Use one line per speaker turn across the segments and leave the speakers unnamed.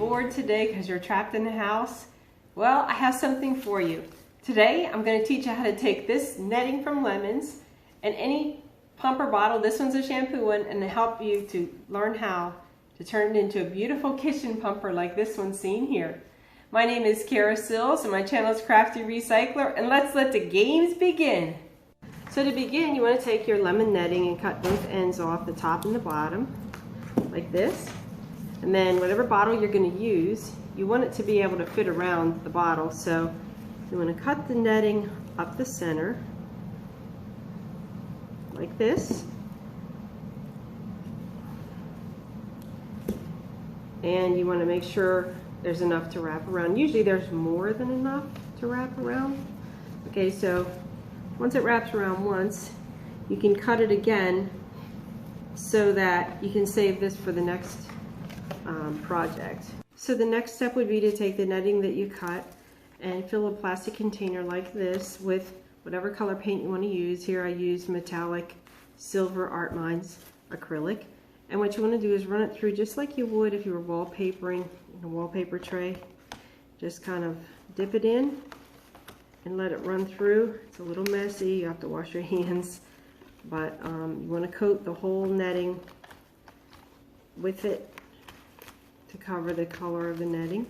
bored today because you're trapped in the house? Well, I have something for you. Today, I'm going to teach you how to take this netting from lemons and any pumper bottle, this one's a shampoo one, and to help you to learn how to turn it into a beautiful kitchen pumper like this one seen here. My name is Kara Sills and my channel is Crafty Recycler, and let's let the games begin. So to begin, you want to take your lemon netting and cut both ends off, the top and the bottom, like this. And then whatever bottle you're going to use, you want it to be able to fit around the bottle. So you want to cut the netting up the center, like this. And you want to make sure there's enough to wrap around. Usually there's more than enough to wrap around. Okay, so once it wraps around once, you can cut it again so that you can save this for the next project. So the next step would be to take the netting that you cut and fill a plastic container like this with whatever color paint you want to use. Here I use metallic silver Art Minds acrylic. And what you want to do is run it through just like you would if you were wallpapering in a wallpaper tray. Just kind of dip it in and let it run through. It's a little messy, you have to wash your hands, but you want to coat the whole netting with it to cover the color of the netting.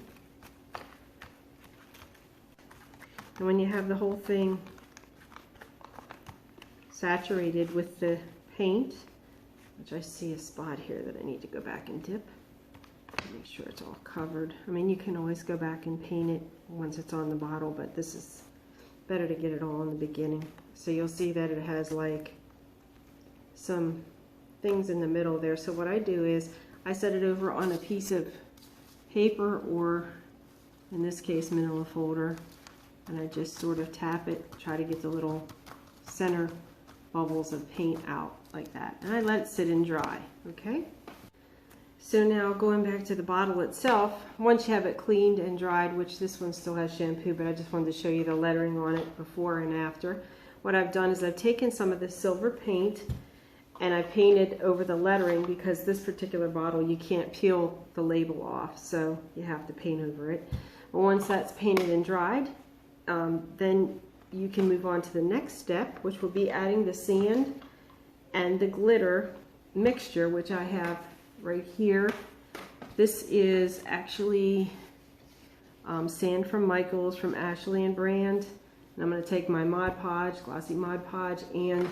And when you have the whole thing saturated with the paint, which I see a spot here that I need to go back and dip, make sure it's all covered. I mean, you can always go back and paint it once it's on the bottle, but this is better to get it all in the beginning. So you'll see that it has like some things in the middle there. So what I do is I set it over on a piece of paper, or in this case manila folder, and I just sort of tap it, try to get the little center bubbles of paint out like that, and I let it sit and dry. Okay, so now going back to the bottle itself, once you have it cleaned and dried, which this one still has shampoo, but I just wanted to show you the lettering on it before and after. What I've done is I've taken some of the silver paint and I painted over the lettering, because this particular bottle you can't peel the label off, so you have to paint over it. But once that's painted and dried, then you can move on to the next step, which will be adding the sand and the glitter mixture, which I have right here. This is actually sand from Michael's, from Ashland brand. And I'm going to take my Mod Podge, Glossy Mod Podge, and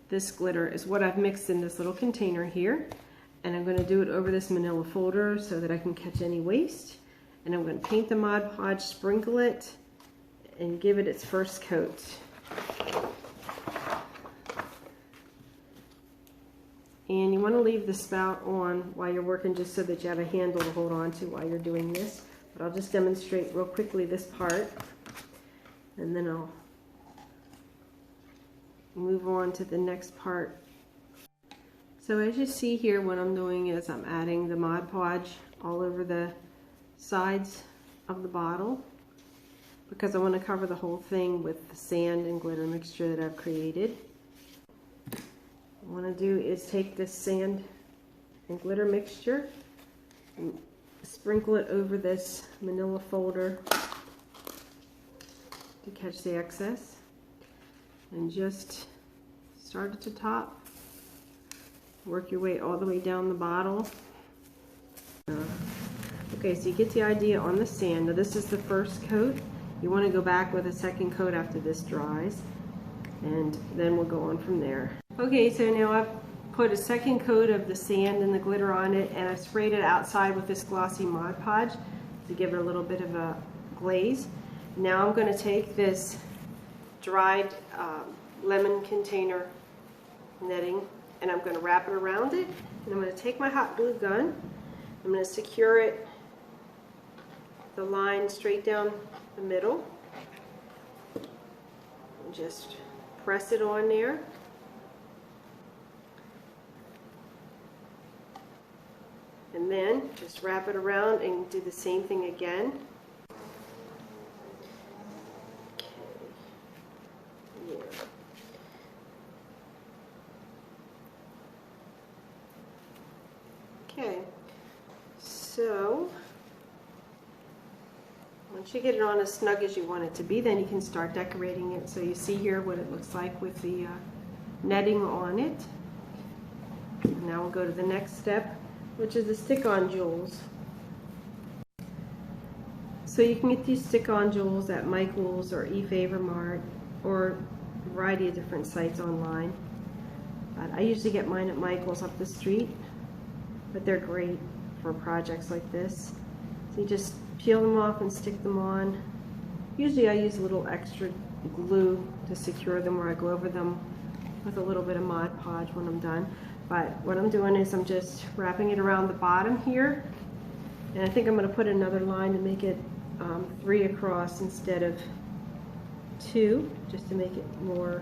this glitter is what I've mixed in this little container here. And I'm going to do it over this manila folder so that I can catch any waste. And I'm going to paint the Mod Podge, sprinkle it, and give it its first coat. And you want to leave the spout on while you're working, just so that you have a handle to hold on to while you're doing this. But I'll just demonstrate real quickly this part, and then I'll move on to the next part. So as you see here, what I'm doing is I'm adding the Mod Podge all over the sides of the bottle, because I want to cover the whole thing with the sand and glitter mixture that I've created. What I want to do is take this sand and glitter mixture and sprinkle it over this manila folder to catch the excess, and just start at the top, work your way all the way down the bottle. Okay, so you get the idea on the sand. Now this is the first coat. You want to go back with a second coat after this dries, and then we'll go on from there. Okay, so now I've put a second coat of the sand and the glitter on it, and I sprayed it outside with this Glossy Mod Podge to give it a little bit of a glaze. Now I'm going to take this dried lemon container netting, and I'm going to wrap it around it, and I'm going to take my hot glue gun. I'm going to secure it, the line straight down the middle, and just press it on there. And then just wrap it around and do the same thing again. Okay. Yeah. Okay. So Once you get it on as snug as you want it to be, then you can start decorating it. So you see here what it looks like with the netting on it. Now we'll go to the next step, which is the stick-on jewels. So you can get these stick-on jewels at Michael's or eFavorMart or a variety of different sites online. But I usually get mine at Michael's up the street, but they're great for projects like this. So you just peel them off and stick them on. Usually I use a little extra glue to secure them, or I go over them with a little bit of Mod Podge when I'm done. But what I'm doing is I'm just wrapping it around the bottom here, and I think I'm going to put another line to make it 3 across instead of 2, just to make it more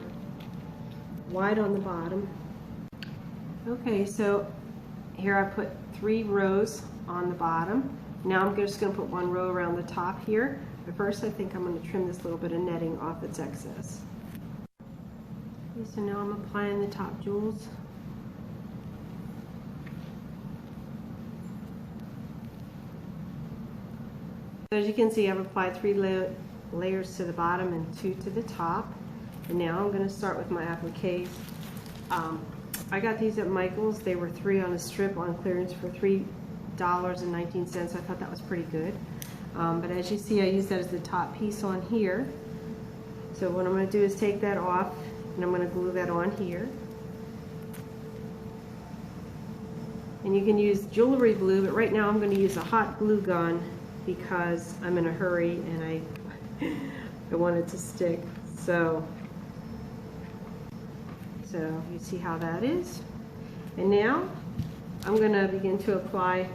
wide on the bottom. Okay, so here I put 3 rows on the bottom. Now I'm just going to put 1 row around the top here. But first I think I'm going to trim this little bit of netting off its excess. Okay, so now I'm applying the top jewels. So as you can see, I've applied 3 layers to the bottom and 2 to the top. And now I'm going to start with my appliques. I got these at Michael's. They were 3 on a strip on clearance for $3.19. I thought that was pretty good. But as you see, I use that as the top piece on here. So what I'm going to do is take that off, and I'm going to glue that on here. And you can use jewelry glue, but right now I'm going to use a hot glue gun because I'm in a hurry and I want it to stick. So you see how that is. And now I'm going to begin to apply.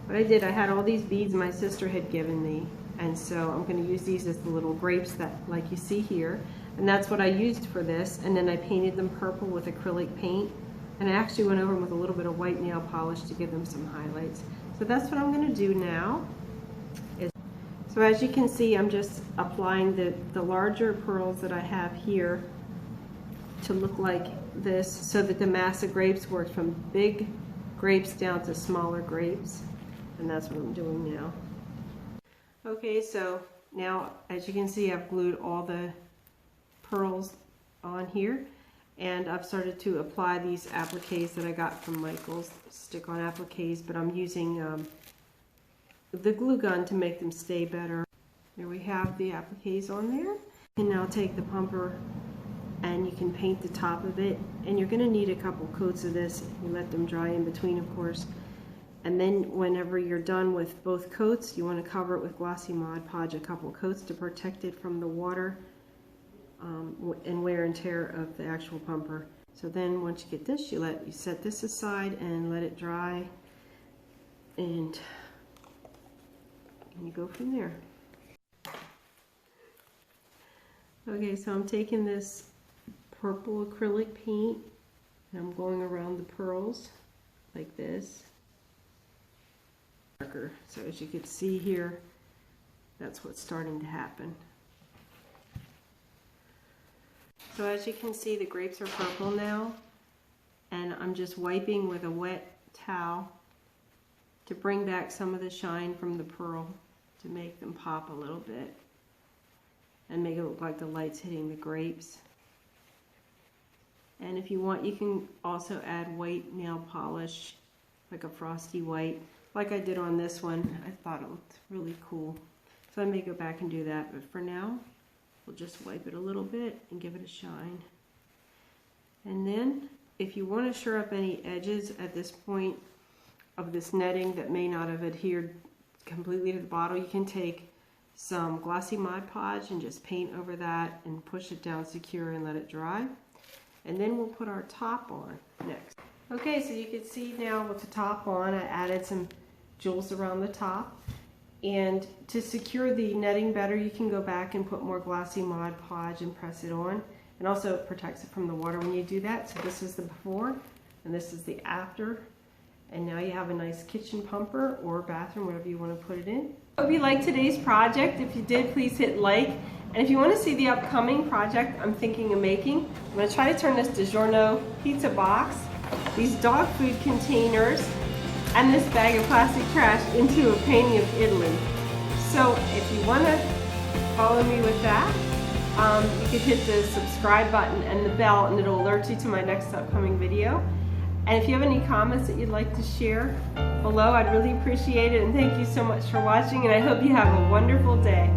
What I did, I had all these beads my sister had given me, and so I'm going to use these as the little grapes that, like you see here, and that's what I used for this. And then I painted them purple with acrylic paint, and I actually went over them with a little bit of white nail polish to give them some highlights. So that's what I'm going to do now. So as you can see, I'm just applying the larger pearls that I have here to look like this, so that the mass of grapes works from big grapes down to smaller grapes. And that's what I'm doing now. Okay, so now as you can see, I've glued all the pearls on here, and I've started to apply these appliques that I got from Michael's, stick-on appliques, but I'm using the glue gun to make them stay better. There we have the appliques on there. And now take the pumper and you can paint the top of it, and you're going to need a couple coats of this. You let them dry in between, of course. And then whenever you're done with both coats, you want to cover it with Glossy Mod Podge, a couple coats to protect it from the water and wear and tear of the actual pumper. So then once you get this, you set this aside and let it dry, and you go from there. Okay, so I'm taking this purple acrylic paint and I'm going around the pearls like this. So as you can see here, that's what's starting to happen. So as you can see, the grapes are purple now, and I'm just wiping with a wet towel to bring back some of the shine from the pearl to make them pop a little bit and make it look like the light's hitting the grapes. And if you want, you can also add white nail polish, like a frosty white, like I did on this one. I thought it looked really cool. So I may go back and do that, but for now, we'll just wipe it a little bit and give it a shine. And then, if you want to shore up any edges at this point of this netting that may not have adhered completely to the bottle, you can take some Glossy Mod Podge and just paint over that and push it down secure and let it dry. And then we'll put our top on next. Okay, so you can see now with the top on, I added some jewels around the top. And to secure the netting better, you can go back and put more Glossy Mod Podge and press it on. And also it protects it from the water when you do that. So this is the before and this is the after. And now you have a nice kitchen pumper or bathroom, whatever you want to put it in. I hope you liked today's project. If you did, please hit like. And if you want to see the upcoming project I'm thinking of making, I'm going to try to turn this DiGiorno pizza box, these dog food containers, and this bag of plastic trash into a painting of Italy. So if you want to follow me with that, you can hit the subscribe button and the bell, and it'll alert you to my next upcoming video. And if you have any comments that you'd like to share below, I'd really appreciate it. And thank you so much for watching, and I hope you have a wonderful day.